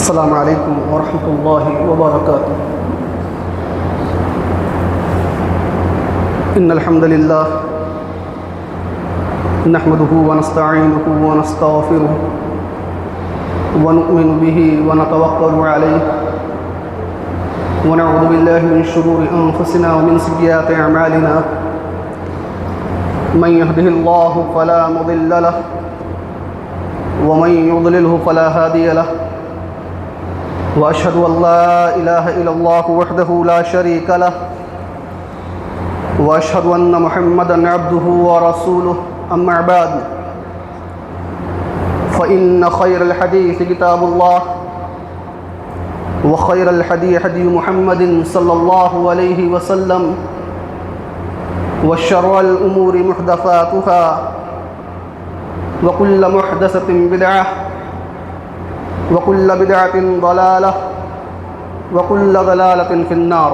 السلام علیکم ورحمۃ اللہ وبرکاتہ۔ ان الحمد للہ نحمده ونستعینه ونستغفره ونؤمن به ونتوکل علیہ ونعوذ باللہ من شرور انفسنا ومن سیئات اعمالنا من يهده الله فلا مضل له ومن يضلله فلا هادي له وأشهد أن لا إله إلا الله وحده لا شريك له وأشهد أن محمدًا عبده ورسوله أما بعد فإن خير الحديث كتاب الله وخير الهدي هدي محمد صلى الله عليه وسلم وشر الأمور محدثاتها وكل محدثة بدعة وكل بدعة ضلالة وكل ضلالة في النار۔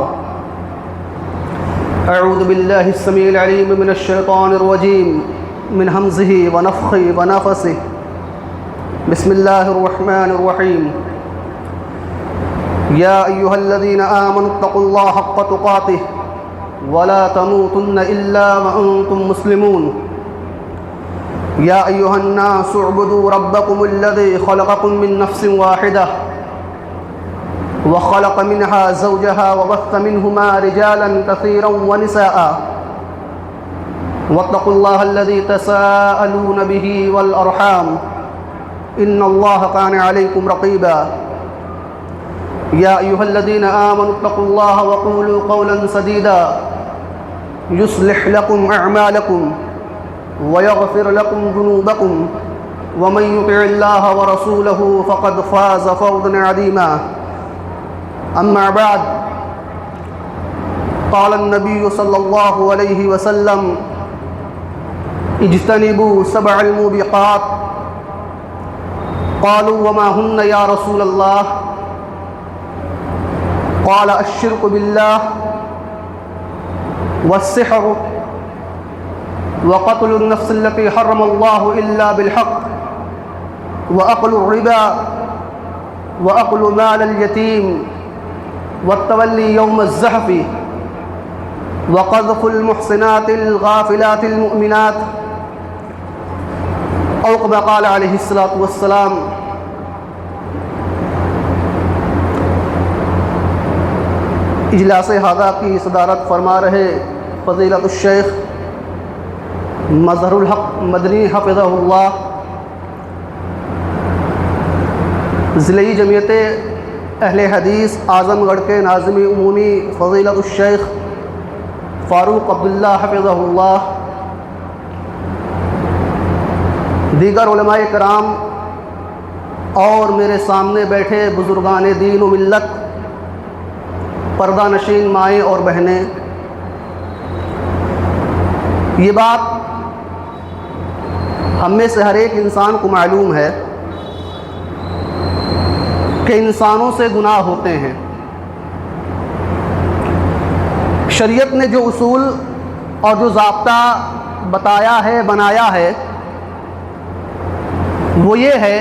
أعوذ بالله السميع العليم من الشيطان الرجيم من همزه ونفخه ونفثه بسم الله الرحمن الرحيم۔ يا أيها الذين آمنوا اتقوا الله حق تقاته ولا تموتن إلا وأنتم مسلمون۔ يا أيها الناس اعبدوا ربكم الذي خلقكم من نفس واحدة وخلق منها زوجها وبث منهما رجالا كثيرا ونساء واتقوا الله الذي تساءلون به والأرحام إن الله كان عليكم رقيبا۔ يا أيها الذين آمنوا اتقوا الله وقولوا قولا سديدا يصلح لكم أعمالكم ويغفر لكم ذنوبكم ومن يطع الله ورسوله فقد فاز فوزا عظيما۔ أما بعد، قال النبي صلى الله عليه وسلم اجتنبوا 7 الموبقات۔ قالوا وما هن يا رسول الله؟ قال الشرك بالله والسحر وقتل النفس التي حرم الله إلا بالحق وأكل الربا وأكل مال اليتيم والتولي يوم الزحف وقذف المحصنات الغافلات المؤمنات أو كما قال عليه الصلاة والسلام۔ اجلاس ہذا کی صدارت فرما رہے فضیلت الشیخ مظہر الحق مدنی حفظہ اللہ، ضلعی جمعیت اہل حدیث اعظم گڑھ کے ناظم عمومی فضیلت الشیخ فاروق عبداللہ حفظہ اللہ، دیگر علماء کرام اور میرے سامنے بیٹھے بزرگان دین و ملت، پردہ نشین مائیں اور بہنیں، یہ بات ہم میں سے ہر ایک انسان کو معلوم ہے کہ انسانوں سے گناہ ہوتے ہیں۔ شریعت نے جو اصول اور جو ضابطہ بتایا ہے، بنایا ہے، وہ یہ ہے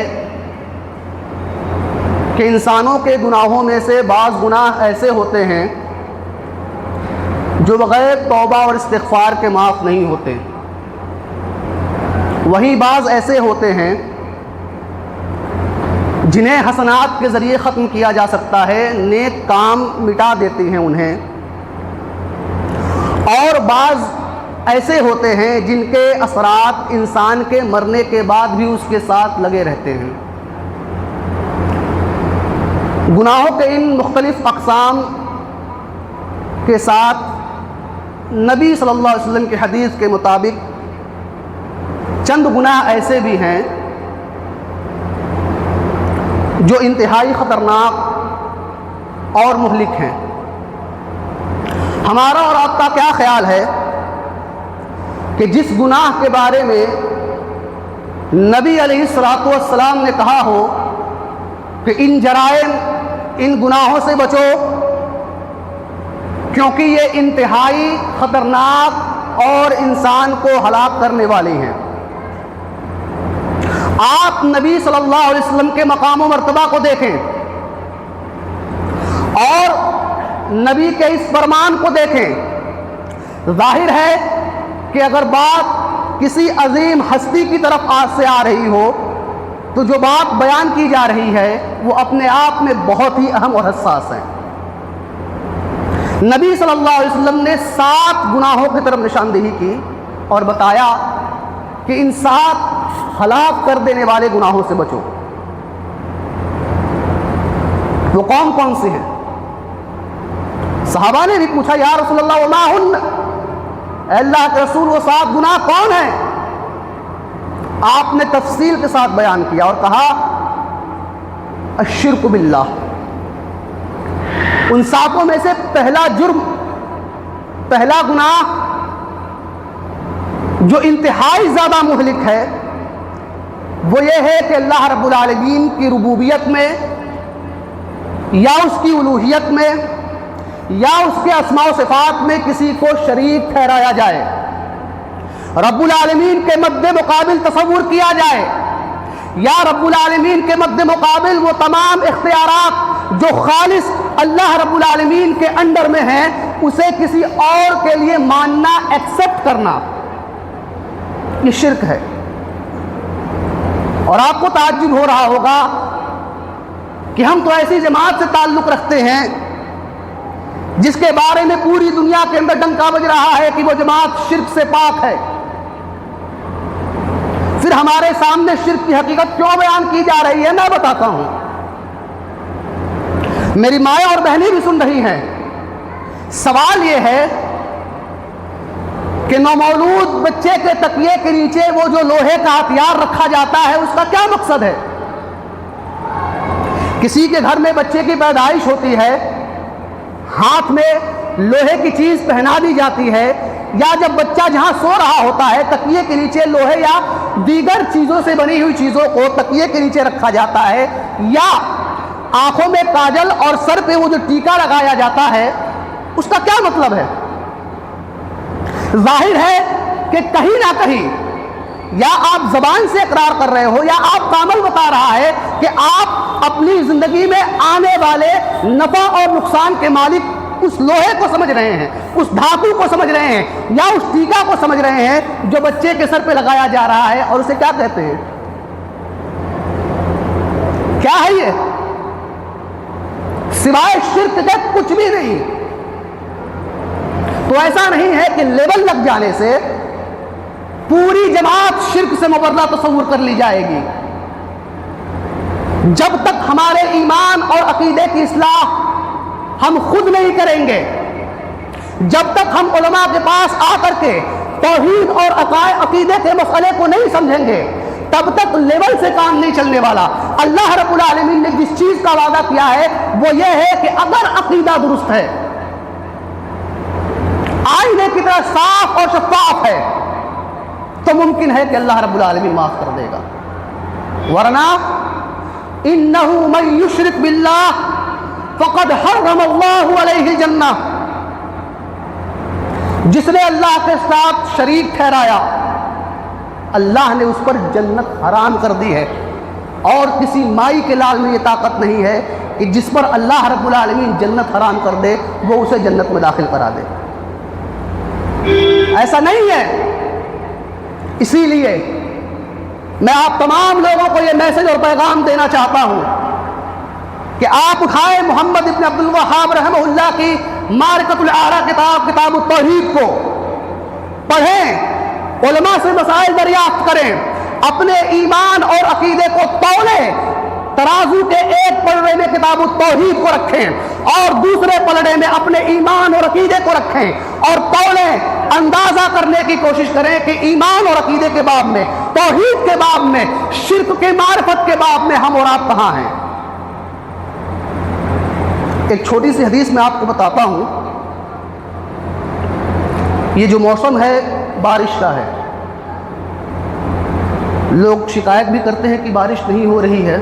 کہ انسانوں کے گناہوں میں سے بعض گناہ ایسے ہوتے ہیں جو بغیر توبہ اور استغفار کے معاف نہیں ہوتے، وہیں بعض ایسے ہوتے ہیں جنہیں حسنات کے ذریعے ختم کیا جا سکتا ہے، نیک کام مٹا دیتے ہیں انہیں، اور بعض ایسے ہوتے ہیں جن کے اثرات انسان کے مرنے کے بعد بھی اس کے ساتھ لگے رہتے ہیں۔ گناہوں کے ان مختلف اقسام کے ساتھ نبی صلی اللہ علیہ وسلم کی حدیث کے مطابق چند گناہ ایسے بھی ہیں جو انتہائی خطرناک اور مہلک ہیں۔ ہمارا اور آپ کا کیا خیال ہے کہ جس گناہ کے بارے میں نبی علیہ الصلوۃ والسلام نے کہا ہو کہ ان جرائم، ان گناہوں سے بچو کیونکہ یہ انتہائی خطرناک اور انسان کو ہلاک کرنے والے ہیں، آپ نبی صلی اللہ علیہ وسلم کے مقام و مرتبہ کو دیکھیں، اور نبی کے اس فرمان کو دیکھیں، ظاہر ہے کہ اگر بات کسی عظیم ہستی کی طرف سے آ رہی ہو تو جو بات بیان کی جا رہی ہے وہ اپنے آپ میں بہت ہی اہم اور حساس ہے۔ نبی صلی اللہ علیہ وسلم نے 7 گناہوں کی طرف نشاندہی کی اور بتایا کہ ان 7 ہلاک کر دینے والے گناہوں سے بچو۔ وہ کون کون سے ہیں؟ صحابہ نے بھی پوچھا یا رسول اللہ وما ہن، اے اللہ کے رسول وہ 7 گناہ کون ہیں؟ آپ نے تفصیل کے ساتھ بیان کیا اور کہا الشرک باللہ۔ ان 7 میں سے پہلا جرم، پہلا گناہ جو انتہائی زیادہ مہلک ہے وہ یہ ہے کہ اللہ رب العالمین کی ربوبیت میں یا اس کی الوہیت میں یا اس کے اسماء و صفات میں کسی کو شریک ٹھہرایا جائے، رب العالمین کے مد مقابل تصور کیا جائے، یا رب العالمین کے مد مقابل وہ تمام اختیارات جو خالص اللہ رب العالمین کے انڈر میں ہیں اسے کسی اور کے لیے ماننا، ایکسپٹ کرنا، یہ شرک ہے۔ اور آپ کو تعجب ہو رہا ہوگا کہ ہم تو ایسی جماعت سے تعلق رکھتے ہیں جس کے بارے میں پوری دنیا کے اندر ڈنکا بج رہا ہے کہ وہ جماعت شرک سے پاک ہے، پھر ہمارے سامنے شرک کی حقیقت کیوں بیان کی جا رہی ہے؟ میں بتاتا ہوں۔ میری مائیں اور بہنیں بھی سن رہی ہیں۔ سوال یہ ہے کہ نومولود بچے کے تکیے کے نیچے وہ جو لوہے کا ہتھیار رکھا جاتا ہے اس کا کیا مقصد ہے؟ کسی کے گھر میں بچے کی پیدائش ہوتی ہے، ہاتھ میں لوہے کی چیز پہنا دی جاتی ہے، یا جب بچہ جہاں سو رہا ہوتا ہے تکیے کے نیچے لوہے یا دیگر چیزوں سے بنی ہوئی چیزوں کو تکیے کے نیچے رکھا جاتا ہے، یا آنکھوں میں کاجل اور سر پہ وہ جو ٹیکا لگایا جاتا ہے، اس کا کیا مطلب ہے؟ ظاہر ہے کہ کہیں نہ کہیں یا آپ زبان سے اقرار کر رہے ہو یا آپ کا عمل بتا رہا ہے کہ آپ اپنی زندگی میں آنے والے نفع اور نقصان کے مالک اس لوہے کو سمجھ رہے ہیں، اس دھاتو کو سمجھ رہے ہیں، یا اس ٹیکا کو سمجھ رہے ہیں جو بچے کے سر پہ لگایا جا رہا ہے، اور اسے کیا کہتے ہیں؟ کیا ہے یہ؟ سوائے شرک کے کچھ بھی نہیں۔ تو ایسا نہیں ہے کہ لیبل لگ جانے سے پوری جماعت شرک سے مبرہ تصور کر لی جائے گی۔ جب تک ہمارے ایمان اور عقیدے کی اصلاح ہم خود نہیں کریں گے، جب تک ہم علماء کے پاس آ کر کے توحید اور عقیدے کے مسئلے کو نہیں سمجھیں گے، تب تک لیول سے کام نہیں چلنے والا۔ اللہ رب العالمین نے جس چیز کا وعدہ کیا ہے وہ یہ ہے کہ اگر عقیدہ درست ہے، آئینے کی طرح صاف اور شفاف ہے، تو ممکن ہے کہ اللہ رب العالمین معاف کر دے گا، ورنہ انہ من یشرک باللہ فقد حرم اللہ علیہ الجنہ، جس نے اللہ کے ساتھ شریک ٹھہرایا اللہ نے اس پر جنت حرام کر دی ہے، اور کسی مائی کے لال میں یہ طاقت نہیں ہے کہ جس پر اللہ رب العالمین جنت حرام کر دے وہ اسے جنت میں داخل کرا دے، ایسا نہیں ہے۔ اسی لیے میں آپ تمام لوگوں کو یہ میسج اور پیغام دینا چاہتا ہوں کہ آپ اٹھائیں محمد ابن عبد الوہاب رحمہ اللہ کی معرکۃ الاعریٰ کتاب التوحید کو پڑھیں، علماء سے مسائل دریافت کریں، اپنے ایمان اور عقیدے کو تولیں، ترازو کے ایک پلڑے میں کتاب التوحید کو رکھیں اور دوسرے پلڑے میں اپنے ایمان اور عقیدے کو رکھیں اور تولیں، اندازہ کرنے کی کوشش کریں کہ ایمان اور عقیدے کے باب میں، توحید کے باب میں، شرک کے معرفت کے باب میں ہم اور آپ کہاں ہیں۔ ایک چھوٹی سی حدیث میں آپ کو بتاتا ہوں۔ یہ جو موسم ہے بارش کا ہے، لوگ شکایت بھی کرتے ہیں کہ بارش نہیں ہو رہی ہے،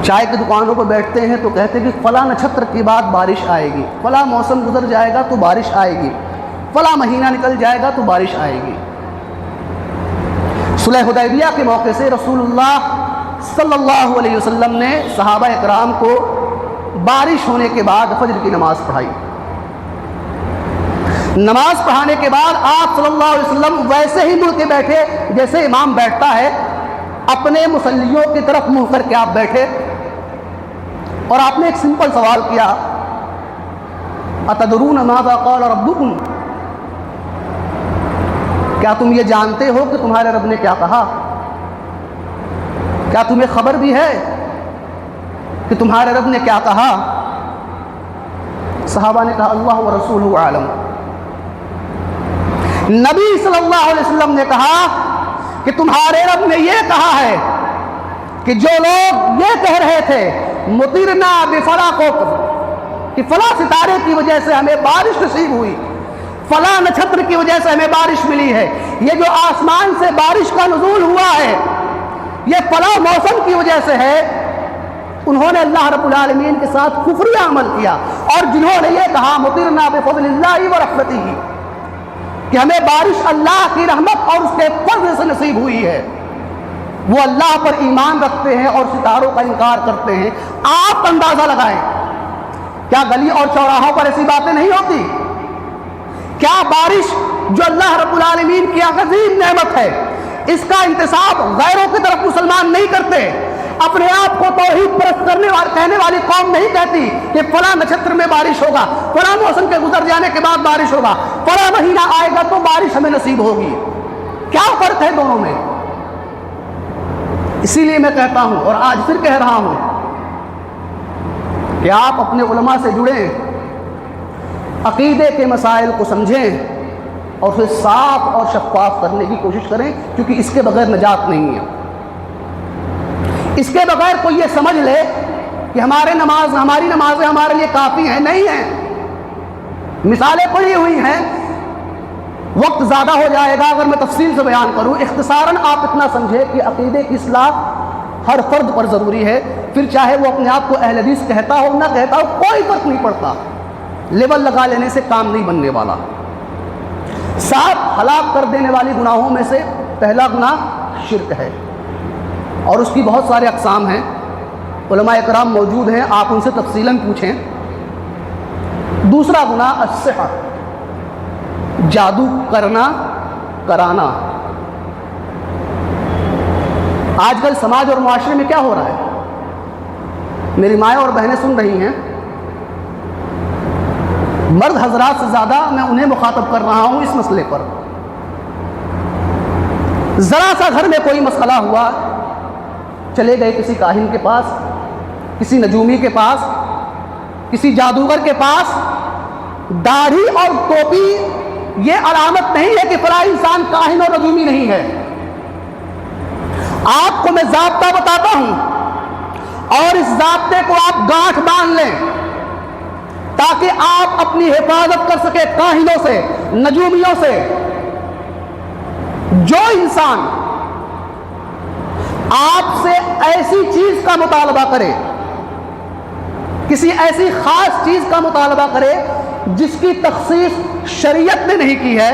چائے کی دکانوں پر بیٹھتے ہیں تو کہتے ہیں کہ فلاں نچھتر کے بعد بارش آئے گی، فلاں موسم گزر جائے گا تو بارش آئے گی، فلاں مہینہ نکل جائے گا تو بارش آئے گی۔ صلح حدیبیہ کے موقع سے رسول اللہ صلی اللہ علیہ وسلم نے صحابہ اکرام کو بارش ہونے کے بعد فجر کی نماز پڑھائی۔ نماز پڑھانے کے بعد آپ صلی اللہ علیہ وسلم ویسے ہی مڑ کے بیٹھے جیسے امام بیٹھتا ہے، اپنے مصلیوں کی طرف منہ کر کے آپ بیٹھے، اور آپ نے ایک سمپل سوال کیا، اتدرون ماذا قال ربکم، کیا تم یہ جانتے ہو کہ تمہارے رب نے کیا کہا؟ کیا تمہیں خبر بھی ہے کہ تمہارے رب نے کیا کہا؟ صحابہ نے کہا اللہ و رسولہ عالم۔ نبی صلی اللہ علیہ وسلم نے کہا کہ تمہارے رب نے یہ کہا ہے کہ جو لوگ یہ کہہ رہے تھے مطرنا بفلاں کہ فلاں ستارے کی وجہ سے ہمیں بارش نصیب ہوئی، فلاں نچھتر کی وجہ سے ہمیں بارش ملی ہے، یہ جو آسمان سے بارش کا نزول ہوا ہے یہ فلاں موسم کی وجہ سے ہے، انہوں نے اللہ رب العالمین کے ساتھ کفری عمل کیا۔ اور جنہوں نے یہ کہا مطرنا بفضل اللہ ورحمتہ کہ ہمیں بارش اللہ کی رحمت اور اس کے فضل سے نصیب ہوئی ہے، وہ اللہ پر ایمان رکھتے ہیں اور ستاروں کا انکار کرتے ہیں۔ آپ اندازہ لگائیں، کیا گلی اور چوراہوں پر ایسی باتیں نہیں ہوتی؟ کیا بارش جو اللہ رب العالمین کی عظیم نعمت ہے اس کا انتساب غیروں کی طرف مسلمان نہیں کرتے؟ اپنے آپ کو توحید پرست کہنے والی قوم نہیں کہتی کہ فلاں نچھتر میں بارش ہوگا، فلاں موسم کے گزر جانے کے بعد بارش ہوگا، فلاں مہینہ آئے گا تو بارش ہمیں نصیب ہوگی۔ کیا فرق ہے دونوں میں؟ اسی لیے میں کہتا ہوں اور آج پھر کہہ رہا ہوں کہ آپ اپنے علماء سے جڑیں، عقیدے کے مسائل کو سمجھیں اور اسے صاف اور شفاف کرنے کی کوشش کریں، کیونکہ اس کے بغیر نجات نہیں ہے۔ اس کے بغیر کوئی یہ سمجھ لے کہ ہماری نمازیں ہمارے لیے کافی ہیں، نہیں ہیں۔ مثالیں پڑھی ہوئی ہیں، وقت زیادہ ہو جائے گا اگر میں تفصیل سے بیان کروں۔ اختصاراً آپ اتنا سمجھے کہ عقیدے کی اصلاح ہر فرد پر ضروری ہے، پھر چاہے وہ اپنے آپ کو اہل حدیث کہتا ہو نہ کہتا ہو، کوئی فرق نہیں پڑتا، لیبل لگا لینے سے کام نہیں بننے والا۔ 7 ہلاک کر دینے والی گناہوں میں سے پہلا گناہ شرک ہے، اور اس کی بہت سارے اقسام ہیں، علماء اکرام موجود ہیں، آپ ان سے تفصیلاً پوچھیں۔ دوسرا گناہ السحر، جادو کرانا۔ آج کل سماج اور معاشرے میں کیا ہو رہا ہے؟ میری مائیں اور بہنیں سن رہی ہیں، مرد حضرات سے زیادہ میں انہیں مخاطب کر رہا ہوں اس مسئلے پر۔ ذرا سا گھر میں کوئی مسئلہ ہوا، چلے گئے کسی کاہن کے پاس، کسی نجومی کے پاس، کسی جادوگر کے پاس۔ داڑھی اور ٹوپی یہ علامت نہیں ہے کہ فلاں انسان کاہن اور نجومی نہیں ہے۔ آپ کو میں ضابطہ بتاتا ہوں اور اس ضابطے کو آپ گانٹھ باندھ لیں تاکہ آپ اپنی حفاظت کر سکیں کاہنوں سے، نجومیوں سے۔ جو انسان آپ سے ایسی چیز کا مطالبہ کرے، کسی ایسی خاص چیز کا مطالبہ کرے جس کی تخصیص شریعت نے نہیں کی ہے،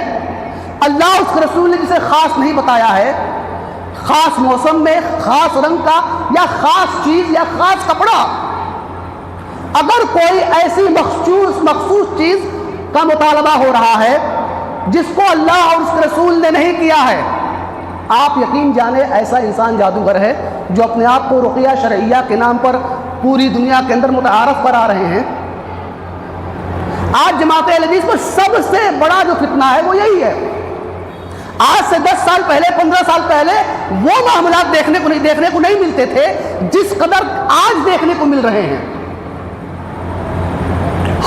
اللہ اس کے رسول نے جسے خاص نہیں بتایا ہے، خاص موسم میں خاص رنگ کا یا خاص چیز یا خاص کپڑا، اگر کوئی ایسی مخصوص چیز کا مطالبہ ہو رہا ہے جس کو اللہ اور اس کے رسول نے نہیں کیا ہے، آپ یقین جانیں ایسا انسان جادوگر ہے جو اپنے آپ کو رقیہ شرعیہ کے نام پر پوری دنیا کے اندر متعارف کرا رہے ہیں۔ آج جماعت اہل حدیث میں سب سے بڑا جو فتنہ ہے وہ یہی ہے۔ آج سے 10 سال پہلے، 15 سال پہلے وہ معاملات دیکھنے کو نہیں ملتے تھے جس قدر آج دیکھنے کو مل رہے ہیں۔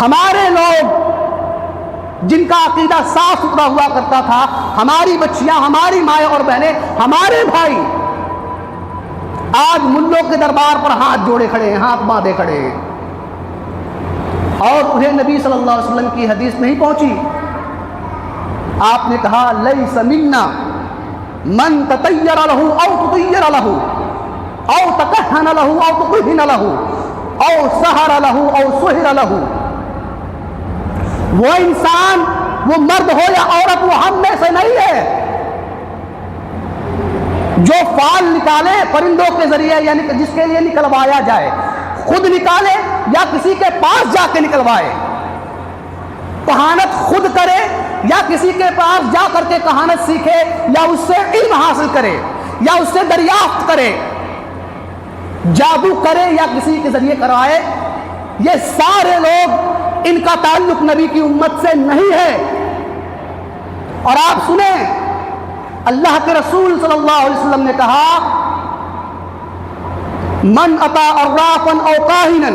ہمارے لوگ جن کا عقیدہ صاف ستھرا ہوا کرتا تھا، ہماری بچیاں، ہماری مائیں اور بہنیں، ہمارے بھائی آج ملوں کے دربار پر ہاتھ جوڑے کھڑے ہیں، ہاتھ باندھے کھڑے ہیں، اور انہیں نبی صلی اللہ علیہ وسلم کی حدیث نہیں پہنچی۔ آپ نے کہا لیس منا من تطیر له او تطیر له او تکہن له او تکہن له او سحر له او سحر له۔ وہ انسان، وہ مرد ہو یا عورت، وہ ہم میں سے نہیں ہے جو فال نکالے پرندوں کے ذریعے، یعنی جس کے لیے نکلوایا جائے، خود نکالے یا کسی کے پاس جا کے نکلوائے، کہانت خود کرے یا کسی کے پاس جا کر کے کہانت سیکھے یا اس سے علم حاصل کرے یا اس سے دریافت کرے، جادو کرے یا کسی کے ذریعے کروائے، یہ سارے لوگ، ان کا تعلق نبی کی امت سے نہیں ہے۔ اور آپ سنیں، اللہ کے رسول صلی اللہ علیہ وسلم نے کہا من اتا عرافا او کاہنا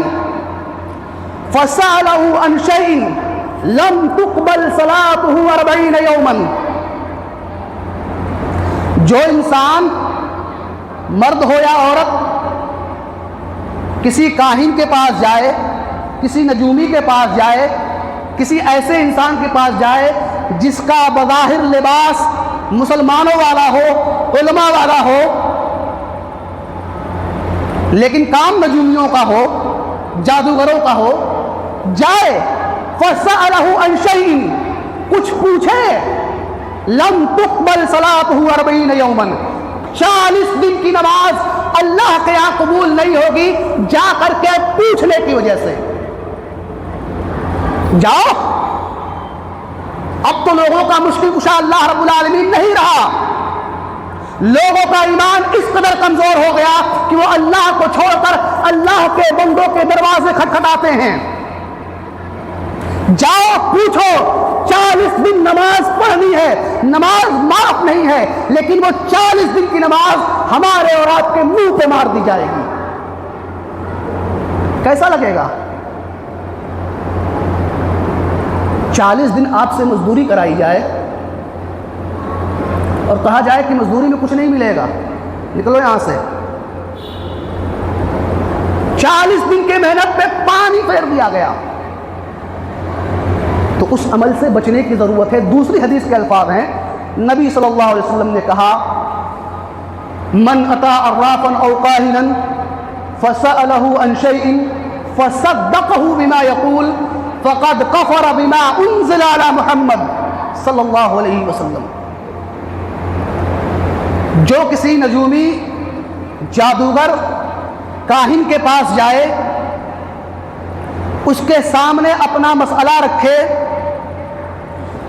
فسألہ عن شیء لم تقبل صلاتہ 40 یوما، جو انسان مرد ہو یا عورت کسی کاہن کے پاس جائے، کسی نجومی کے پاس جائے، کسی ایسے انسان کے پاس جائے جس کا بظاہر لباس مسلمانوں والا ہو، علماء والا ہو، لیکن کام نجومیوں کا ہو، جادوگروں کا ہو، جائے فَسَأَلَهُ عَنْ شَيْءٍ، کچھ پوچھے، لَمْ تُقْبَلْ صَلَاتُهُ 40 يَوْمًا، 40 دن کی نماز اللہ کے یہاں قبول نہیں ہوگی، جا کر کے پوچھنے کی وجہ سے۔ جاؤ، اب تو لوگوں کا مشکل کشا اللہ رب العالمین نہیں رہا، لوگوں کا ایمان اس قدر کمزور ہو گیا کہ وہ اللہ کو چھوڑ کر اللہ کے بندوں کے دروازے کھٹکھٹاتے ہیں۔ جاؤ پوچھو، 40 دن نماز پڑھنی ہے، نماز معاف نہیں ہے، لیکن وہ 40 دن کی نماز ہمارے اور آپ کے منہ پہ مار دی جائے گی۔ کیسا لگے گا؟ 40 دن آپ سے مزدوری کرائی جائے اور کہا جائے کہ مزدوری میں کچھ نہیں ملے گا، نکلو یہاں سے۔ 40 دن کے محنت پہ پانی پھیر دیا گیا، تو اس عمل سے بچنے کی ضرورت ہے۔ دوسری حدیث کے الفاظ ہیں، نبی صلی اللہ علیہ وسلم نے کہا من اتا عرافا او کاہنا فسألہ عن شیء فصدقہ بما یقول فقد کفر بما انزل علی محمد صلی اللہ علیہ وسلم۔ جو کسی نجومی، جادوگر، کاہن کے پاس جائے، اس کے سامنے اپنا مسئلہ رکھے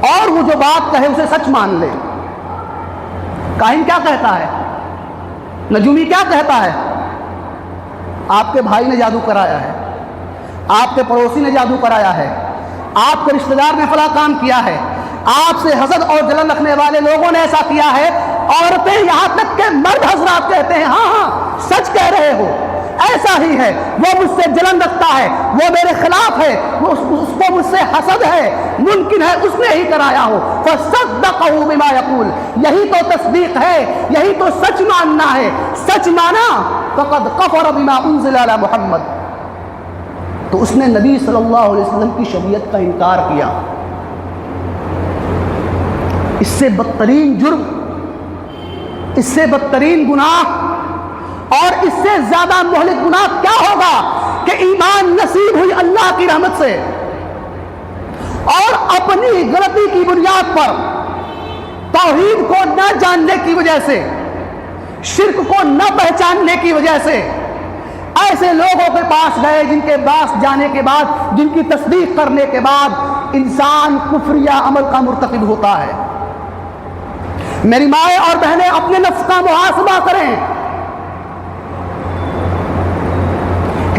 اور وہ جو بات کہے اسے سچ مان لے۔ کاہن کیا کہتا ہے؟ نجومی کیا کہتا ہے؟ آپ کے بھائی نے جادو کرایا ہے، آپ کے پڑوسی نے جادو کرایا ہے، آپ کے رشتہ دار نے فلاں کام کیا ہے، آپ سے حسد اور جلن رکھنے والے لوگوں نے ایسا کیا ہے۔ عورتیں یہاں تک کہ مرد حضرات کہتے ہیں ہاں ہاں سچ کہہ رہے ہو، ایسا ہی ہے، وہ مجھ سے جلن رکھتا ہے، وہ میرے خلاف ہے، وہ اس کو مجھ سے حسد ہے، ممکن ہے اس نے ہی کرایا ہو۔ فَصَدَّقَهُ بِمَا يَقُولُ، یہی تو تصدیق ہے، یہی تو سچ ماننا ہے۔ سچ مانا فَقَدْ كَفَرَ بِمَا أُنزِلَ عَلَى محمد، تو اس نے نبی صلی اللہ علیہ وسلم کی شریعت کا انکار کیا۔ اس سے بدترین جرم، اس سے بدترین گناہ اور اس سے زیادہ مہلک گناہ کیا ہوگا کہ ایمان نصیب ہوئی اللہ کی رحمت سے اور اپنی غلطی کی بنیاد پر، توحید کو نہ جاننے کی وجہ سے، شرک کو نہ پہچاننے کی وجہ سے ایسے لوگوں کے پاس گئے جن کے پاس جانے کے بعد، جن کی تصدیق کرنے کے بعد انسان کفریہ عمل کا مرتکب ہوتا ہے۔ میری مائیں اور بہنیں اپنے نفس کا محاسبہ کریں،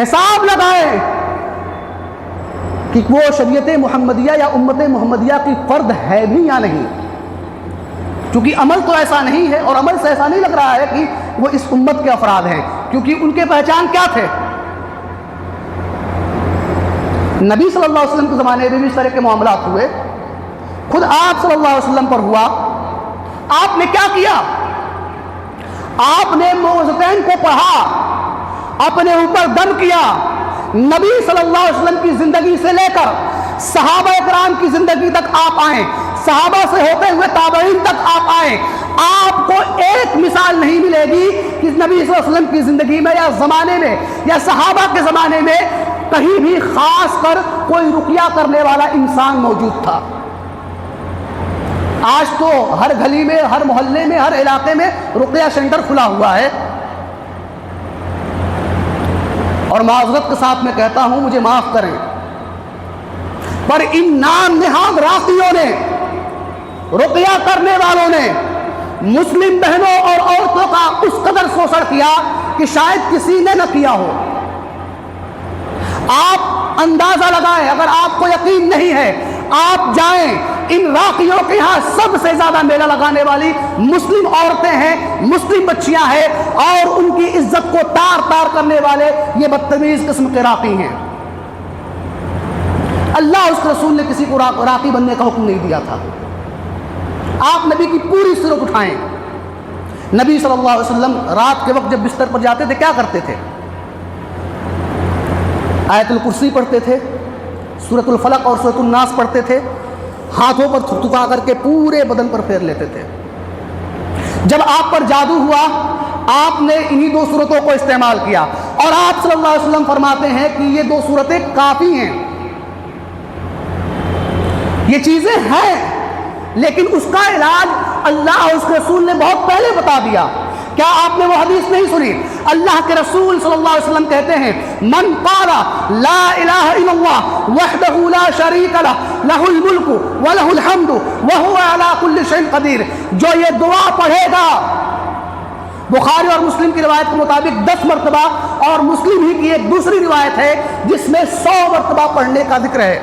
حساب لگائیں کہ وہ شریعت محمدیہ یا امت محمدیہ کی فرد ہے بھی یا نہیں، کیونکہ عمل تو ایسا نہیں ہے اور عمل سے ایسا نہیں لگ رہا ہے کہ وہ اس امت کے افراد ہیں، کیونکہ ان کے پہچان کیا تھے؟ نبی صلی اللہ علیہ وسلم کے زمانے میں بھی اس طرح کے معاملات ہوئے، خود آپ صلی اللہ علیہ وسلم پر ہوا۔ آپ نے کیا کیا؟ آپ نے معوذتین کو پڑھا، اپنے اوپر دم کیا، نبی صلی اللہ علیہ وسلم کی زندگی سے لے کر صحابہ کرام کی زندگی تک آپ آئیں، صحابہ سے ہوتے ہوئے تابعین تک آپ آئیں، آپ کو ایک مثال نہیں ملے گی کہ نبی صلی اللہ علیہ وسلم کی زندگی میں یا زمانے میں یا صحابہ کے زمانے میں کہیں بھی خاص کر کوئی رقیہ کرنے والا انسان موجود تھا۔ آج تو ہر گلی میں، ہر محلے میں، ہر علاقے میں رقیہ سینٹر کھلا ہوا ہے، اور اور معذرت کے ساتھ میں کہتا ہوں مجھے معاف کریں، پر ان نام نہاد راقیوں نے، رقیہ کرنے والوں نے مسلم بہنوں اور عورتوں کا اس قدر شوشن کیا کہ شاید کسی نے نہ کیا ہو۔ آپ اندازہ لگائیں، اگر آپ کو یقین نہیں ہے آپ جائیں، ان راقیوں کے یہاں سب سے زیادہ میلہ لگانے والی مسلم عورتیں ہیں، مسلم بچیاں ہیں، اور ان کی عزت کو تار تار کرنے والے یہ بدتمیز قسم کے راقی ہیں۔ اللہ اس کے رسول نے کسی کو راقی بننے کا حکم نہیں دیا تھا۔ آپ نبی کی پوری سیرت اٹھائیں، نبی صلی اللہ علیہ وسلم رات کے وقت جب بستر پر جاتے تھے کیا کرتے تھے؟ آیت الکرسی پڑھتے تھے، سورۃ الفلق اور سورۃ الناس پڑھتے تھے، ہاتھوں پر تھکا کر کے پورے بدن پر پھیر لیتے تھے۔ جب آپ پر جادو ہوا آپ نے انہی دو صورتوں کو استعمال کیا، اور آپ صلی اللہ علیہ وسلم فرماتے ہیں کہ یہ دو صورتیں کافی ہیں، یہ چیزیں ہیں، لیکن اس کا علاج اللہ اور اس کے رسول نے بہت پہلے بتا دیا۔ کیا آپ نے وہ حدیث نہیں سنی؟ اللہ کے رسول صلی اللہ علیہ وسلم کہتے ہیں من قال لا الہ الا اللہ وحدہ لا شریک لہ لہ الملک ولہ الحمد وہو علی کل شیء قدیر، جو یہ دعا پڑھے گا، بخاری اور مسلم کی روایت کے مطابق 10 مرتبہ، اور مسلم ہی کی ایک دوسری روایت ہے جس میں 100 مرتبہ پڑھنے کا ذکر ہے،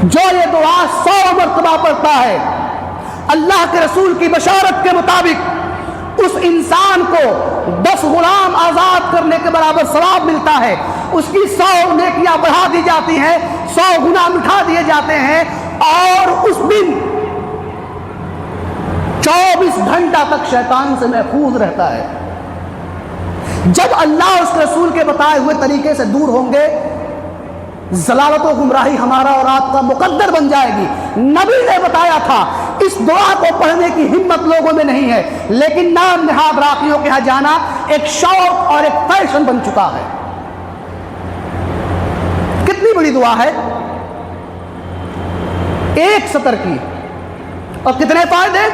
جو یہ دعا 100 مرتبہ پڑھتا ہے، اللہ کے رسول کی بشارت کے مطابق اس انسان کو 10 غلام آزاد کرنے کے برابر ثواب ملتا ہے، اس کی 100 نیکیاں بڑھا دی جاتی ہیں، 100 گناہ مٹھا دیے جاتے ہیں، اور اس دن 24 گھنٹہ تک شیطان سے محفوظ رہتا ہے۔ جب اللہ اس کے رسول کے بتائے ہوئے طریقے سے دور ہوں گے، ضلالت و گمراہی ہمارا اور آپ کا مقدر بن جائے گی۔ نبی نے بتایا تھا، اس دعا کو پڑھنے کی ہمت لوگوں میں نہیں ہے، لیکن نام نہاد راقیوں کے ہاں جانا ایک شوق اور ایک فیشن بن چکا ہے۔ کتنی بڑی دعا ہے، ایک سطر کی، اور کتنے فائدے؟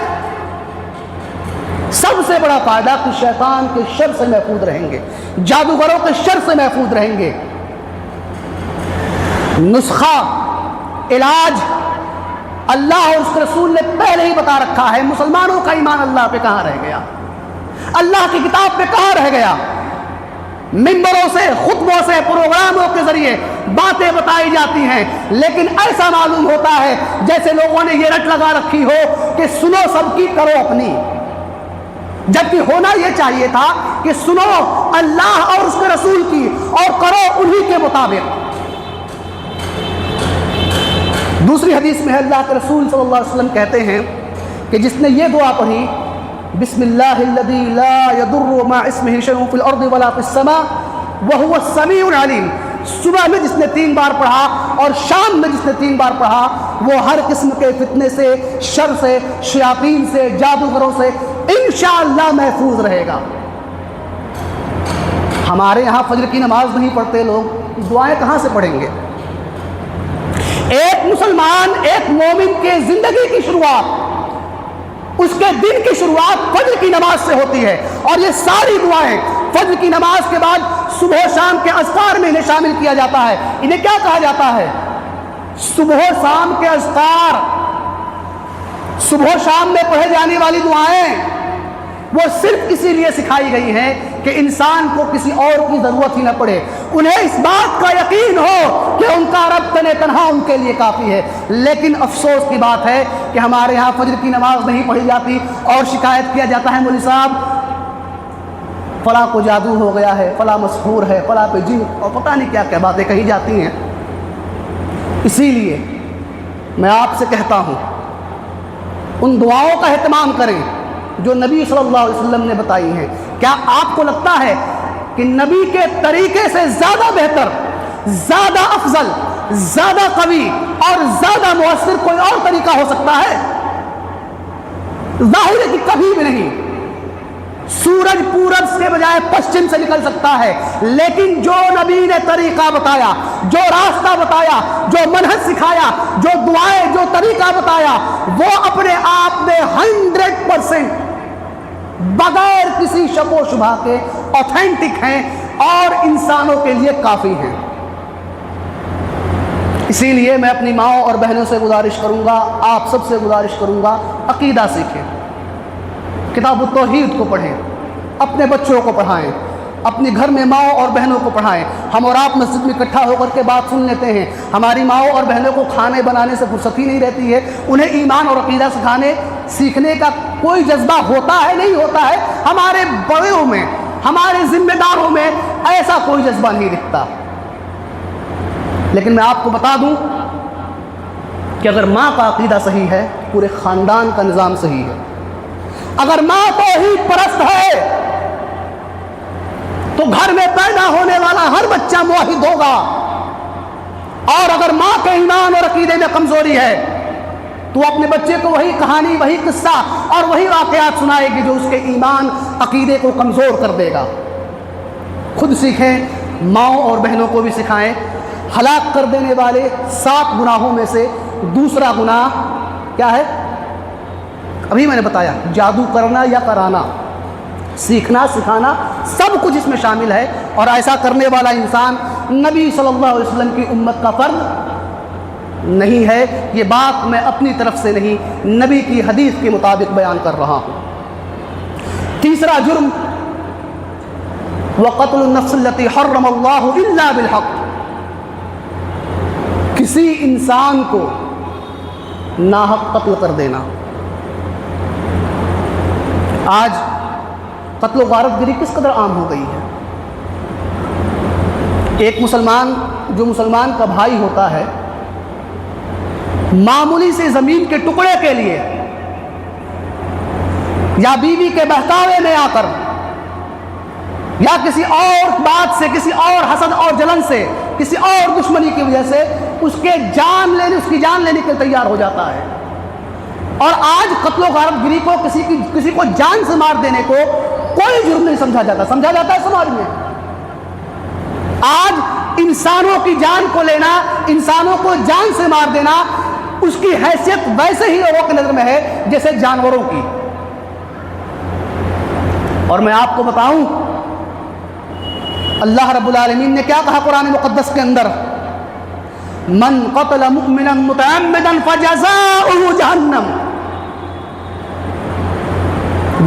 سب سے بڑا فائدہ کہ شیطان کے شر سے محفوظ رہیں گے، جادوگروں کے شر سے محفوظ رہیں گے۔ نسخہ، علاج اللہ اور اس کے رسول نے پہلے ہی بتا رکھا ہے۔ مسلمانوں کا ایمان اللہ پہ کہاں رہ گیا؟ اللہ کی کتاب پہ کہاں رہ گیا؟ منبروں سے، خطبوں سے، پروگراموں کے ذریعے باتیں بتائی جاتی ہیں، لیکن ایسا معلوم ہوتا ہے جیسے لوگوں نے یہ رٹ لگا رکھی ہو کہ سنو سب کی کرو اپنی، جبکہ ہونا یہ چاہیے تھا کہ سنو اللہ اور اس کے رسول کی اور کرو انہی کے مطابق۔ دوسری حدیث میں اللہ کے رسول صلی اللہ علیہ وسلم کہتے ہیں کہ جس نے یہ دعا پڑھی، بسم اللہ الذی لا یضر مع اسمہ شیء فی الارض ولا فی السماء وہو السمیع العلیم، صبح میں جس نے 3 بار پڑھا اور شام میں جس نے 3 بار پڑھا، وہ ہر قسم کے فتنے سے، شر سے، شیاطین سے، جادوگروں سے انشاءاللہ محفوظ رہے گا۔ ہمارے یہاں فجر کی نماز نہیں پڑھتے لوگ، دعائیں کہاں سے پڑھیں گے؟ ایک مسلمان، ایک مومن کے زندگی کی شروعات، اس کے دن کی شروعات فجر کی نماز سے ہوتی ہے، اور یہ ساری دعائیں فجر کی نماز کے بعد صبح و شام کے اذکار میں انہیں شامل کیا جاتا ہے۔ انہیں کیا کہا جاتا ہے؟ صبح و شام کے اذکار، صبح و شام میں پڑھے جانے والی دعائیں وہ صرف اسی لیے سکھائی گئی ہیں کہ انسان کو کسی اور کی ضرورت ہی نہ پڑے، انہیں اس بات کا یقین ہو کہ ان کا رب تن تنہا ان کے لیے کافی ہے۔ لیکن افسوس کی بات ہے کہ ہمارے ہاں فجر کی نماز نہیں پڑھی جاتی اور شکایت کیا جاتا ہے مولوی صاحب فلاں کو جادو ہو گیا ہے، فلاں مسحور ہے، فلاں پہ جن، اور پتہ نہیں کیا کیا باتیں کہی جاتی ہیں۔ اسی لیے میں آپ سے کہتا ہوں ان دعاؤں کا اہتمام کریں جو نبی صلی اللہ علیہ وسلم نے بتائی ہیں۔ کیا آپ کو لگتا ہے کہ نبی کے طریقے سے زیادہ بہتر، زیادہ افضل، زیادہ قوی اور زیادہ مؤثر کوئی اور طریقہ ہو سکتا ہے؟ ظاہر ہے کہ کبھی بھی نہیں۔ سورج پورب کے بجائے پشچم سے نکل سکتا ہے، لیکن جو نبی نے طریقہ بتایا، جو راستہ بتایا، جو منہج سکھایا، جو دعائیں، جو طریقہ بتایا، وہ اپنے آپ میں 100% بغیر کسی شک و شبہ کے اوتھینٹک ہیں اور انسانوں کے لیے کافی ہیں۔ اسی لیے میں اپنی ماؤں اور بہنوں سے گزارش کروں گا، آپ سب سے گزارش کروں گا، عقیدہ سیکھیں، کتاب التوحید کو پڑھیں، اپنے بچوں کو پڑھائیں، اپنے گھر میں ماؤں اور بہنوں کو پڑھائیں۔ ہم اور آپ مسجد میں اکٹھا ہو کر کے بات سن لیتے ہیں، ہماری ماؤں اور بہنوں کو کھانے بنانے سے فرصت ہی نہیں رہتی ہے، انہیں ایمان اور عقیدہ سیکھنے کا کوئی جذبہ ہوتا ہے نہیں ہوتا ہے۔ ہمارے بڑوں میں، ہمارے ذمہ داروں میں ایسا کوئی جذبہ نہیں دکھتا۔ لیکن میں آپ کو بتا دوں کہ اگر ماں کا عقیدہ صحیح ہے، پورے خاندان کا نظام صحیح ہے۔ اگر ماں توحید پرست ہے تو گھر میں پیدا ہونے والا ہر بچہ موحد ہوگا، اور اگر ماں کے ایمان اور عقیدے میں کمزوری ہے تو اپنے بچے کو وہی کہانی، وہی قصہ اور وہی واقعات سنائے گی جو اس کے ایمان عقیدے کو کمزور کر دے گا۔ خود سیکھیں، ماؤں اور بہنوں کو بھی سکھائیں۔ ہلاک کر دینے والے 7 گناہوں میں سے دوسرا گناہ کیا ہے؟ ابھی میں نے بتایا، جادو کرنا یا کرانا، سیکھنا سکھانا سب کچھ اس میں شامل ہے، اور ایسا کرنے والا انسان نبی صلی اللہ علیہ وسلم کی امت کا فرد نہیں ہے۔ یہ بات میں اپنی طرف سے نہیں، نبی کی حدیث کے مطابق بیان کر رہا ہوں۔ تیسرا جرم، وقتل النفس التي حرم اللہ الا بالحق، کسی انسان کو ناحق قتل کر دینا۔ آج قتل و غارت گری کس قدر عام ہو گئی ہے۔ ایک مسلمان جو مسلمان کا بھائی ہوتا ہے، معمولی سے زمین کے ٹکڑے کے لیے یا بیوی کے بہکاوے میں آ کر یا کسی اور بات سے، کسی اور حسد اور جلن سے، کسی اور دشمنی کی وجہ سے اس کی جان لینے کے لیے تیار ہو جاتا ہے۔ اور آج قتل و غارت گری کو کسی کو جان سے مار دینے کو کوئی جرم نہیں سمجھا جاتا ہے سماج میں۔ آج انسانوں کی جان کو لینا، انسانوں کو جان سے مار دینا، اس کی حیثیت ویسے ہی لوگوں کی نظر میں ہے جیسے جانوروں کی۔ اور میں آپ کو بتاؤں، اللہ رب العالمین نے کیا کہا قرآن مقدس کے اندر؟ من قتل مؤمنا متعمدا فجزاؤہ جہنم،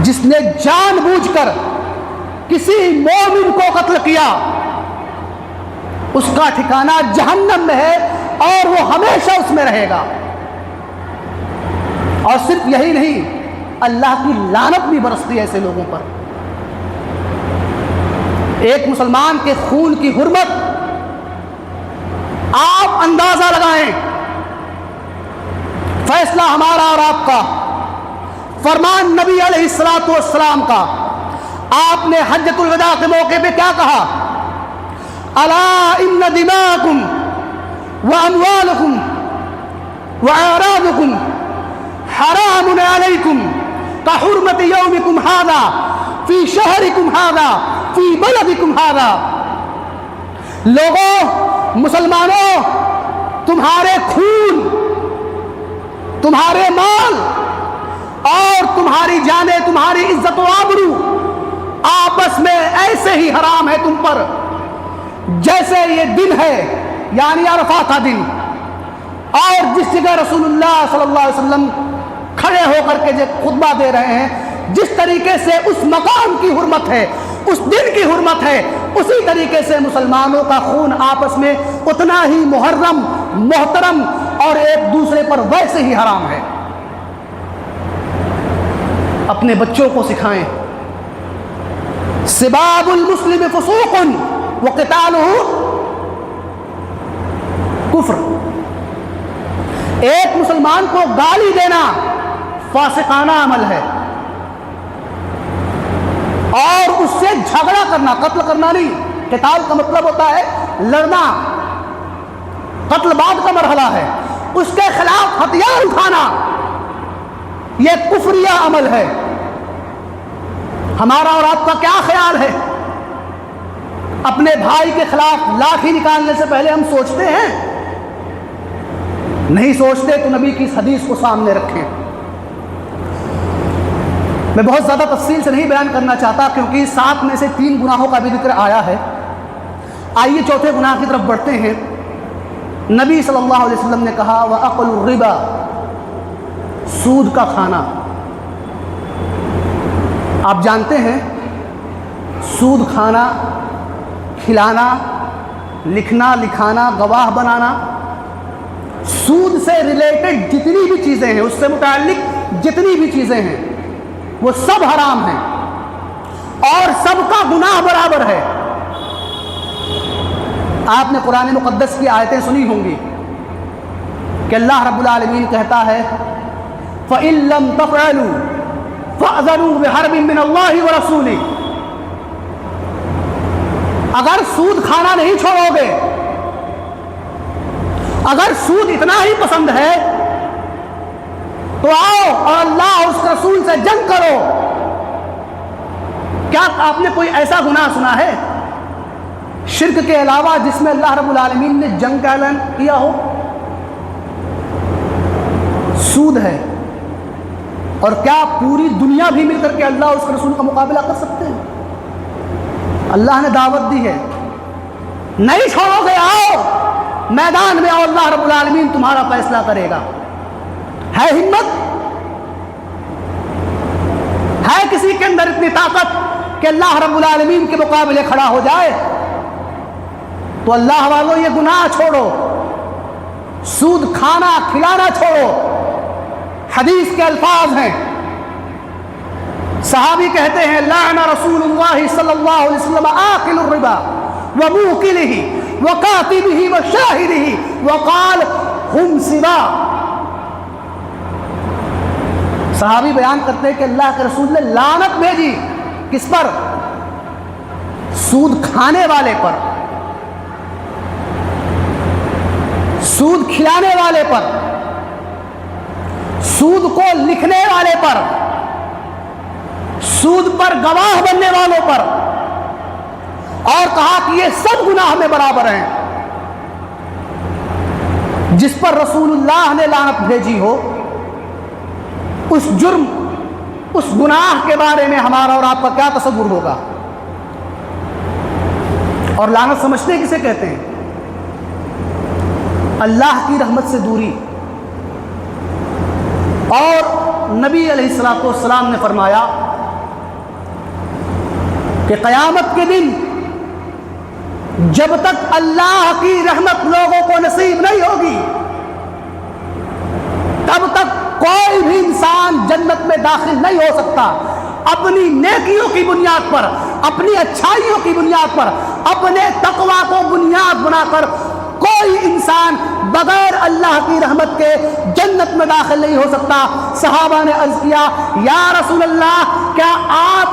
جس نے جان بوجھ کر کسی مومن کو قتل کیا اس کا ٹھکانہ جہنم میں ہے اور وہ ہمیشہ اس میں رہے گا۔ اور صرف یہی نہیں، اللہ کی لعنت بھی برستی ہے ایسے لوگوں پر۔ ایک مسلمان کے خون کی حرمت آپ اندازہ لگائیں، فیصلہ ہمارا اور آپ کا، فرمان نبی علیہ الصلوۃ والسلام کا۔ آپ نے حجۃ الوداع کے موقع پہ کیا کہا؟ الا ان دماءکم واموالکم واعراضکم حرام علیکم کحرمت یومکم ھذا فی شہرکم ھذا فی بلدکم ھذا۔ لوگوں، مسلمانوں، تمہارے خون، تمہارے مال اور تمہاری جانیں، تمہاری عزت و آبرو آپس میں ایسے ہی حرام ہے تم پر جیسے یہ دن ہے، یعنی عرفات کا دن، اور جس جگہ رسول اللہ صلی اللہ علیہ وسلم کھڑے ہو کر کے جو خطبہ دے رہے ہیں، جس طریقے سے اس مقام کی حرمت ہے، اس دن کی حرمت ہے، اسی طریقے سے مسلمانوں کا خون آپس میں اتنا ہی محرم، محترم اور ایک دوسرے پر ویسے ہی حرام ہے۔ اپنے بچوں کو سکھائیں، سباب المسلم فسوق وقتالہ کفر، ایک مسلمان کو گالی دینا فاسقانہ عمل ہے، اور اس سے جھگڑا کرنا، قتل کرنا نہیں، قتال کا مطلب ہوتا ہے لڑنا، قتل بعد کا مرحلہ ہے، اس کے خلاف ہتھیار اٹھانا، یہ کفریہ عمل ہے۔ ہمارا اور آپ کا کیا خیال ہے؟ اپنے بھائی کے خلاف لاٹھی نکالنے سے پہلے ہم سوچتے ہیں؟ نہیں سوچتے تو نبی کی اس حدیث کو سامنے رکھیں۔ میں بہت زیادہ تفصیل سے نہیں بیان کرنا چاہتا کیونکہ 7 میں سے 3 گناہوں کا بھی ذکر آیا ہے، آئیے چوتھے گناہ کی طرف بڑھتے ہیں۔ نبی صلی اللہ علیہ وسلم نے کہا وَأَكْلُ الرِّبَا، سود کا کھانا۔ آپ جانتے ہیں سود کھانا، کھلانا، لکھنا لکھانا، گواہ بنانا، سود سے ریلیٹڈ جتنی بھی چیزیں ہیں، اس سے متعلق جتنی بھی چیزیں ہیں، وہ سب حرام ہیں اور سب کا گناہ برابر ہے۔ آپ نے قرآن مقدس کی آیتیں سنی ہوں گی کہ اللہ رب العالمین کہتا ہے فَإِن لَّمْ تَفْعَلُوا فَأْذَنُوا بِحَرْبٍ مِّنَ اللَّهِ وَرَسُولِهِ، اگر سود کھانا نہیں چھوڑو گے، اگر سود اتنا ہی پسند ہے تو آؤ اور اللہ اور اس کے رسول سے جنگ کرو۔ کیا آپ نے کوئی ایسا گناہ سنا ہے شرک کے علاوہ جس میں اللہ رب العالمین نے جنگ کا اعلان کیا ہو؟ سود ہے، اور کیا پوری دنیا بھی مل کر کے اللہ اور اس کے رسول کا مقابلہ کر سکتے ہیں؟ اللہ نے دعوت دی ہے، نہیں چھوڑو گے، آؤ میدان میں، آؤ، اللہ رب العالمین تمہارا فیصلہ کرے گا۔ ہے ہمت؟ ہے کسی کے اندر اتنی طاقت کہ اللہ رب العالمین کے مقابلے کھڑا ہو جائے؟ تو اللہ والوں یہ گناہ چھوڑو، سود کھانا کھلانا چھوڑو۔ حدیث کے الفاظ ہیں، صحابی کہتے ہیں لعن رسول اللہ صلی اللہ علیہ وسلم آکل الربا وموکلہ وکاتبہ وشاہدہ وقال ہم سوا۔ صحابی بیان کرتے ہیں کہ اللہ کے رسول نے لعنت بھیجی، کس پر؟ سود کھانے والے پر، سود کھلانے والے پر، سود کو لکھنے والے پر، سود پر گواہ بننے والوں پر، اور کہا کہ یہ سب گناہ میں برابر ہیں۔ جس پر رسول اللہ نے لعنت بھیجی ہو، اس جرم، اس گناہ کے بارے میں ہمارا اور آپ کا کیا تصور ہوگا؟ اور لعنت سمجھتے کسے کہتے ہیں؟ اللہ کی رحمت سے دوری۔ اور نبی علیہ الصلوۃ والسلام نے فرمایا کہ قیامت کے دن جب تک اللہ کی رحمت لوگوں کو نصیب نہیں ہوگی، تب تک کوئی بھی انسان جنت میں داخل نہیں ہو سکتا۔ اپنی نیکیوں کی بنیاد پر، اپنی اچھائیوں کی بنیاد پر، اپنے تقوی کو بنیاد بنا کر کوئی انسان بغیر اللہ کی رحمت کے جنت میں داخل نہیں ہو سکتا۔ صحابہ نے عرض کیا یا رسول اللہ، کیا آپ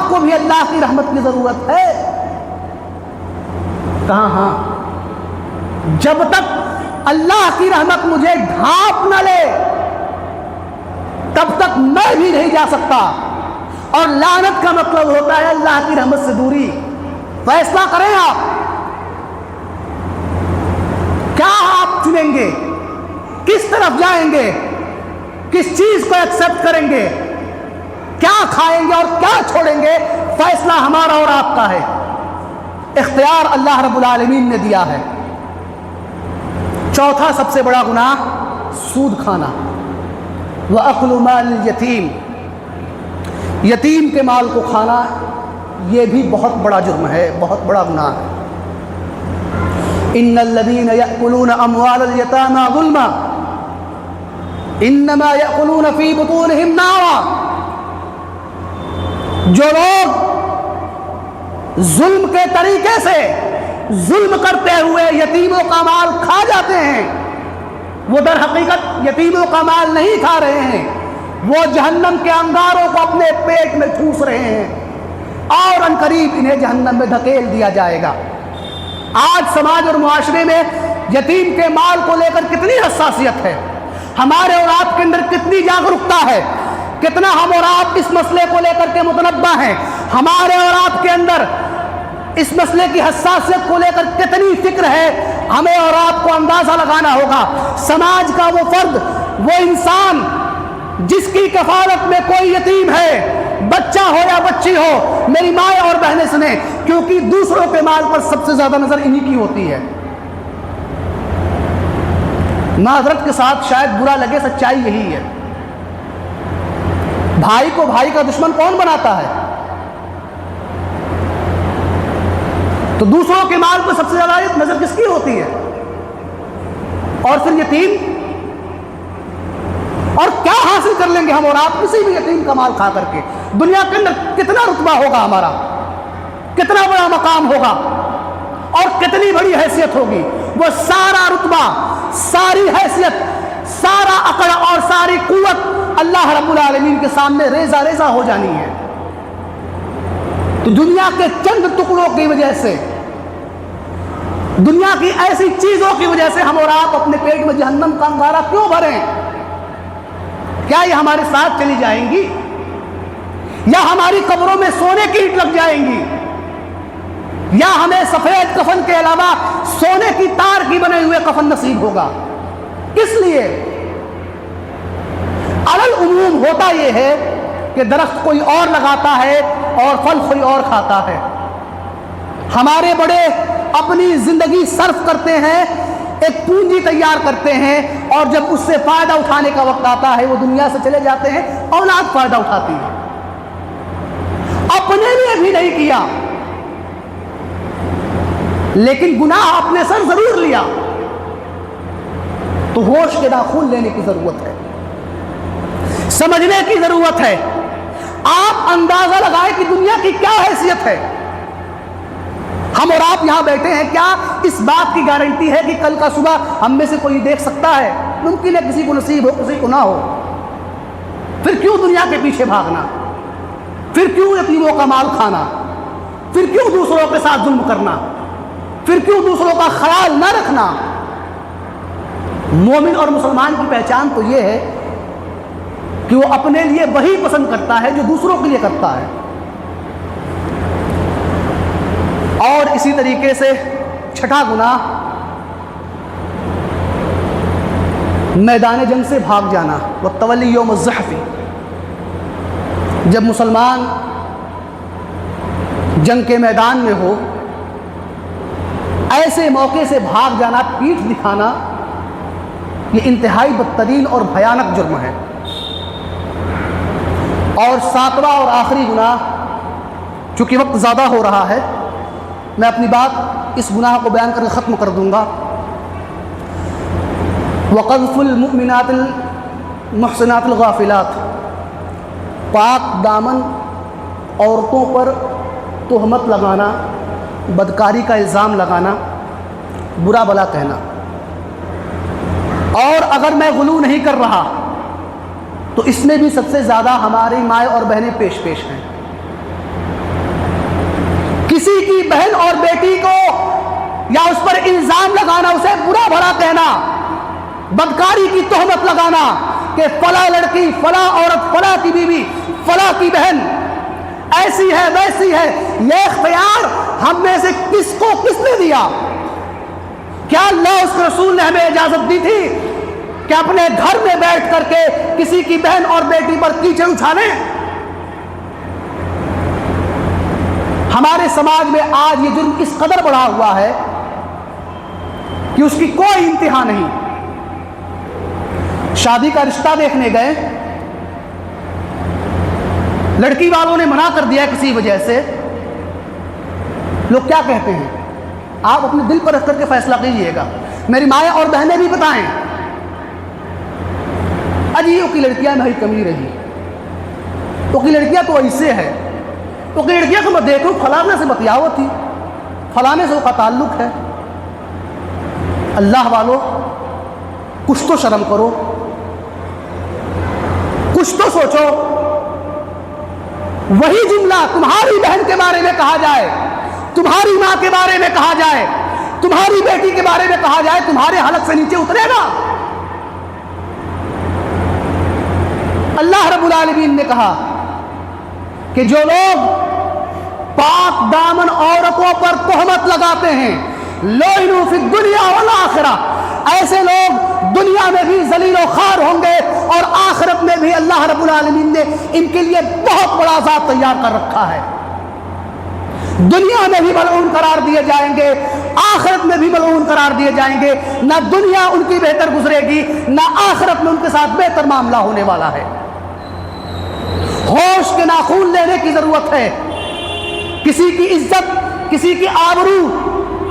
کو بھی اللہ کی رحمت کی ضرورت ہے؟ کہا ہاں، جب تک اللہ کی رحمت مجھے ڈھانپ نہ لے تب تک میں بھی نہیں جا سکتا۔ اور لعنت کا مطلب ہوتا ہے اللہ کی رحمت سے دوری۔ فیصلہ کریں آپ، کیا آپ چنیں گے، کس طرف جائیں گے، کس چیز کو ایکسپٹ کریں گے، کیا کھائیں گے اور کیا چھوڑیں گے؟ فیصلہ ہمارا اور آپ کا ہے، اختیار اللہ رب العالمین نے دیا ہے۔ چوتھا سب سے بڑا گناہ سود کھانا، وَأَكْلُ مَالِ الْيَتِيمِ، یتیم کے مال کو کھانا، یہ بھی بہت بڑا جرم ہے، بہت بڑا گناہ ہے۔ إِنَّ الَّذِينَ يَأْكُلُونَ أَمْوَالَ الْيَتَامَى ظُلْمًا إِنَّمَا يَأْكُلُونَ فِي بُطُونِهِمْ نَارًا، جو لوگ ظلم کے طریقے سے ظلم کرتے ہوئے یتیموں کا مال کھا جاتے ہیں، وہ در حقیقت یتیموں کا مال نہیں کھا رہے ہیں، وہ جہنم کے انگاروں کو اپنے پیٹ میں ٹھوس رہے ہیں، اور عنقریب انہیں جہنم میں دھکیل دیا جائے گا۔ آج سماج اور معاشرے میں یتیم کے مال کو لے کر کتنی حساسیت ہے، ہمارے اور آپ کے اندر کتنی جاگرکتا ہے، کتنا ہم اور آپ اس مسئلے کو لے کر کے متنبہ ہیں، ہمارے اور آپ کے اندر اس مسئلے کی حساسیت کو لے کر کتنی فکر ہے، ہمیں اور آپ کو اندازہ لگانا ہوگا۔ سماج کا وہ فرد، وہ انسان جس کی کفالت میں کوئی یتیم ہے، بچہ ہو یا بچی ہو، میری مائیں اور بہنیں سنیں، کیونکہ دوسروں کے مال پر سب سے زیادہ نظر انہی کی ہوتی ہے۔ معذرت کے ساتھ شاید برا لگے، سچائی یہی ہے۔ بھائی کو بھائی کا دشمن کون بناتا ہے؟ تو دوسروں کے مال پر سب سے زیادہ نظر کس کی ہوتی ہے؟ اور پھر یتیم، اور کیا حاصل کر لیں گے ہم اور آپ کسی بھی یتیم کا مال کھا کر کے؟ دنیا کے اندر کتنا رتبہ ہوگا ہمارا، کتنا بڑا مقام ہوگا، اور کتنی بڑی حیثیت ہوگی؟ وہ سارا رتبہ، ساری حیثیت، سارا عقل اور ساری قوت اللہ رب العالمین کے سامنے ریزہ ریزہ ہو جانی ہے۔ تو دنیا کے چند ٹکڑوں کی وجہ سے، دنیا کی ایسی چیزوں کی وجہ سے ہم اور آپ اپنے پیٹ میں جہنم کا انگارہ کیوں بھریں؟ کیا یہ ہمارے ساتھ چلی جائیں گی، یا ہماری قبروں میں سونے کی اینٹ لگ جائیں گی، یا ہمیں سفید کفن کے علاوہ سونے کی تار کی بنے ہوئے کفن نصیب ہوگا؟ کس لیے؟ العموم ہوتا یہ ہے کہ درخت کوئی اور لگاتا ہے اور پھل کوئی اور کھاتا ہے۔ ہمارے بڑے اپنی زندگی صرف کرتے ہیں، ایک پونجی تیار کرتے ہیں، اور جب اس سے فائدہ اٹھانے کا وقت آتا ہے وہ دنیا سے چلے جاتے ہیں، اولاد فائدہ اٹھاتی ہے۔ اپنے لیے بھی نہیں کیا، لیکن گناہ اپنے سر ضرور لیا۔ تو ہوش کے ناخن لینے کی ضرورت ہے، سمجھنے کی ضرورت ہے۔ آپ اندازہ لگائیں کہ دنیا کی کیا حیثیت ہے۔ ہم اور آپ یہاں بیٹھے ہیں، کیا اس بات کی گارنٹی ہے کہ کل کا صبح ہم میں سے کوئی دیکھ سکتا ہے؟ ممکن ہے کسی کو نصیب ہو، کسی کو نہ ہو۔ پھر کیوں دنیا کے پیچھے بھاگنا؟ پھر کیوں یتیموں کا مال کھانا؟ پھر کیوں دوسروں کے ساتھ ظلم کرنا؟ پھر کیوں دوسروں کا خیال نہ رکھنا؟ مومن اور مسلمان کی پہچان تو یہ ہے کہ وہ اپنے لیے وہی پسند کرتا ہے جو دوسروں کے لیے کرتا ہے۔ اور اسی طریقے سے چھٹا گناہ، میدان جنگ سے بھاگ جانا، والتولی یوم الزحف۔ جب مسلمان جنگ کے میدان میں ہو، ایسے موقع سے بھاگ جانا، پیٹھ دکھانا، یہ انتہائی بدترین اور بھیانک جرم ہے۔ اور ساتواں اور آخری گناہ، چونکہ وقت زیادہ ہو رہا ہے، میں اپنی بات اس گناہ کو بیان کر کے ختم کر دوں گا۔ وقذف المؤمنات المحصنات الغافلات، پاک دامن عورتوں پر تہمت لگانا، بدکاری کا الزام لگانا، برا بلا کہنا۔ اور اگر میں غلو نہیں کر رہا تو اس میں بھی سب سے زیادہ ہماری مائیں اور بہنیں پیش ہیں۔ کسی کی بہن اور بیٹی کو یا اس پر الزام لگانا، اسے برا بھلا کہنا، بدکاری کی تہمت لگانا کہ فلاں لڑکی، فلاں عورت، فلاں کی بیوی، فلاں کی بہن ایسی ہے ویسی ہے، یہ اختیار ہم میں سے کس کو کس نے دیا؟ کیا اللہ اس کے رسول نے ہمیں اجازت دی تھی کہ اپنے گھر میں بیٹھ کر کے کسی کی بہن اور بیٹی پر کیچڑ اچھالیں؟ ہمارے سماج میں آج یہ جرم اس قدر بڑھا ہوا ہے کہ اس کی کوئی انتہا نہیں۔ شادی کا رشتہ دیکھنے گئے، لڑکی والوں نے منع کر دیا کسی وجہ سے، لوگ کیا کہتے ہیں؟ آپ اپنے دل پر رکھ کر کے فیصلہ کیجئے گا۔ میری مائیں اور بہنیں بھی بتائیں، اجیوں کی لڑکیاں میں ہی کمی رہی، تو کی لڑکیاں تو ایسے ہے، تو کی لڑکیاں تو میں دیکھوں فلانے سے بتیاوت تھی، فلانے سے اس کا تعلق ہے۔ اللہ والو، کچھ تو شرم کرو، کچھ تو سوچو۔ وہی جملہ تمہاری بہن کے بارے میں کہا جائے، تمہاری ماں کے بارے میں کہا جائے، تمہاری بیٹی کے بارے میں کہا جائے، تمہارے حلق سے نیچے اترے گا؟ اللہ رب العالمین نے کہا کہ جو لوگ پاک دامن عورتوں پر تہمت لگاتے ہیں، لعنوا فی الدنیا والآخرہ، ایسے لوگ دنیا میں بھی ذلیل و خوار ہوں گے اور آخرت میں بھی اللہ رب العالمین نے ان کے لیے بہت بڑا عذاب تیار کر رکھا ہے۔ دنیا میں بھی ملعون قرار دیے جائیں گے، آخرت میں بھی ملعون قرار دیے جائیں گے۔ نہ دنیا ان کی بہتر گزرے گی، نہ آخرت میں ان کے ساتھ بہتر معاملہ ہونے والا ہے۔ ہوش کے ناخون لینے کی ضرورت ہے۔ کسی کی عزت، کسی کی آبرو،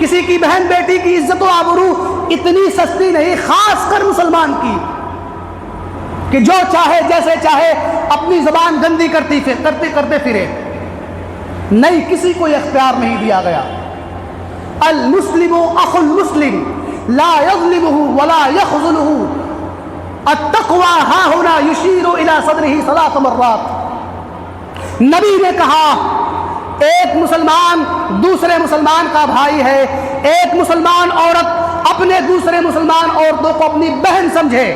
کسی کی بہن بیٹی کی عزت و آبرو اتنی سستی نہیں، خاص کر مسلمان کی، کہ جو چاہے جیسے چاہے اپنی زبان گندی کرتے پھرے۔ نہیں، کسی کو یہ اختیار نہیں دیا گیا۔ المسلم اخو المسلم لا يظلمه ولا يخذله التقوى ها هنا يشير الى صدره 3 مرات۔ نبی نے کہا ایک مسلمان دوسرے مسلمان کا بھائی ہے، ایک مسلمان عورت اپنے دوسرے مسلمان عورتوں کو اپنی بہن سمجھے،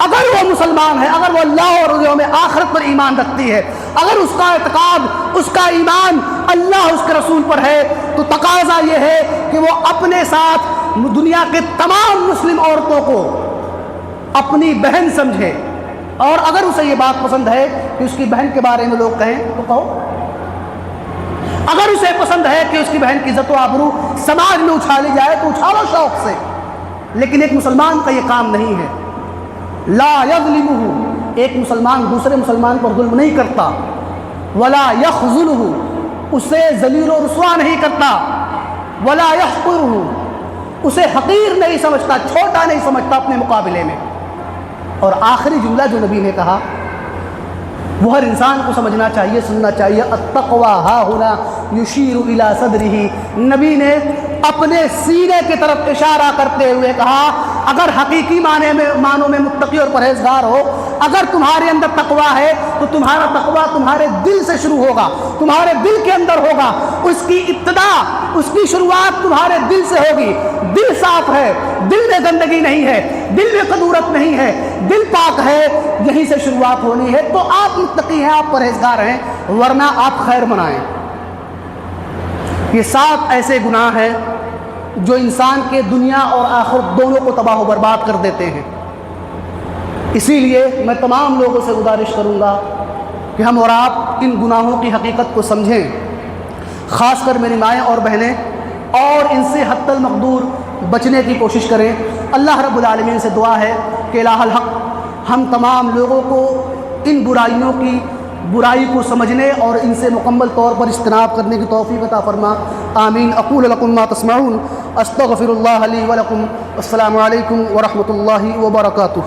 اگر وہ مسلمان ہے، اگر وہ اللہ اور یوم آخرت پر ایمان رکھتی ہے، اگر اس کا اعتقاد، اس کا ایمان اللہ اس کے رسول پر ہے، تو تقاضا یہ ہے کہ وہ اپنے ساتھ دنیا کے تمام مسلم عورتوں کو اپنی بہن سمجھے، اور اگر اسے یہ بات پسند ہے کہ اس کی بہن کے بارے میں لوگ کہیں تو کہو۔ اگر اسے پسند ہے کہ اس کی بہن کی عزت و آبرو سماج میں اچھالی جائے تو اچھالو شوق سے، لیکن ایک مسلمان کا یہ کام نہیں ہے۔ لا یظلمہ، ایک مسلمان دوسرے مسلمان پر ظلم نہیں کرتا، ولا یخذلہ، اسے ذلیل و رسوا نہیں کرتا، ولا یحقرہ، اسے حقیر نہیں سمجھتا، چھوٹا نہیں سمجھتا اپنے مقابلے میں۔ اور آخری جملہ جو نبی نے کہا وہ ہر انسان کو سمجھنا چاہیے، سننا چاہیے، التقوی ہا ہنا یشیر الی صدرہ۔ نبی نے اپنے سینے کی طرف اشارہ کرتے ہوئے کہا اگر حقیقی معنوں میں متقی اور پرہیزگار ہو، اگر تمہارے اندر تقوی ہے تو تمہارا تقوی تمہارے دل سے شروع ہوگا، تمہارے دل کے اندر ہوگا، اس کی ابتدا، اس کی شروعات تمہارے دل سے ہوگی۔ دل صاف ہے، دل میں گندگی نہیں ہے، دل میں قدورت نہیں ہے، دل پاک ہے، یہیں سے شروعات ہونی ہے، تو آپ متقی ہیں، آپ پرہیزگار ہیں، ورنہ آپ خیر منائیں۔ یہ 7 ایسے گناہ ہیں جو انسان کے دنیا اور آخرت دونوں کو تباہ و برباد کر دیتے ہیں۔ اسی لیے میں تمام لوگوں سے گزارش کروں گا کہ ہم اور آپ ان گناہوں کی حقیقت کو سمجھیں، خاص کر میری مائیں اور بہنیں، اور ان سے حتی المقدور بچنے کی کوشش کریں۔ اللہ رب العالمین سے دعا ہے کہ الہ الحق ہم تمام لوگوں کو ان برائیوں کی برائی کو سمجھنے اور ان سے مکمل طور پر اجتناب کرنے کی توفیق عطا فرما۔ آمین۔ اقول لکم ما تسمعون، استغفر اللہ لی ولکم، السلام علیکم ورحمۃ اللہ وبرکاتہ۔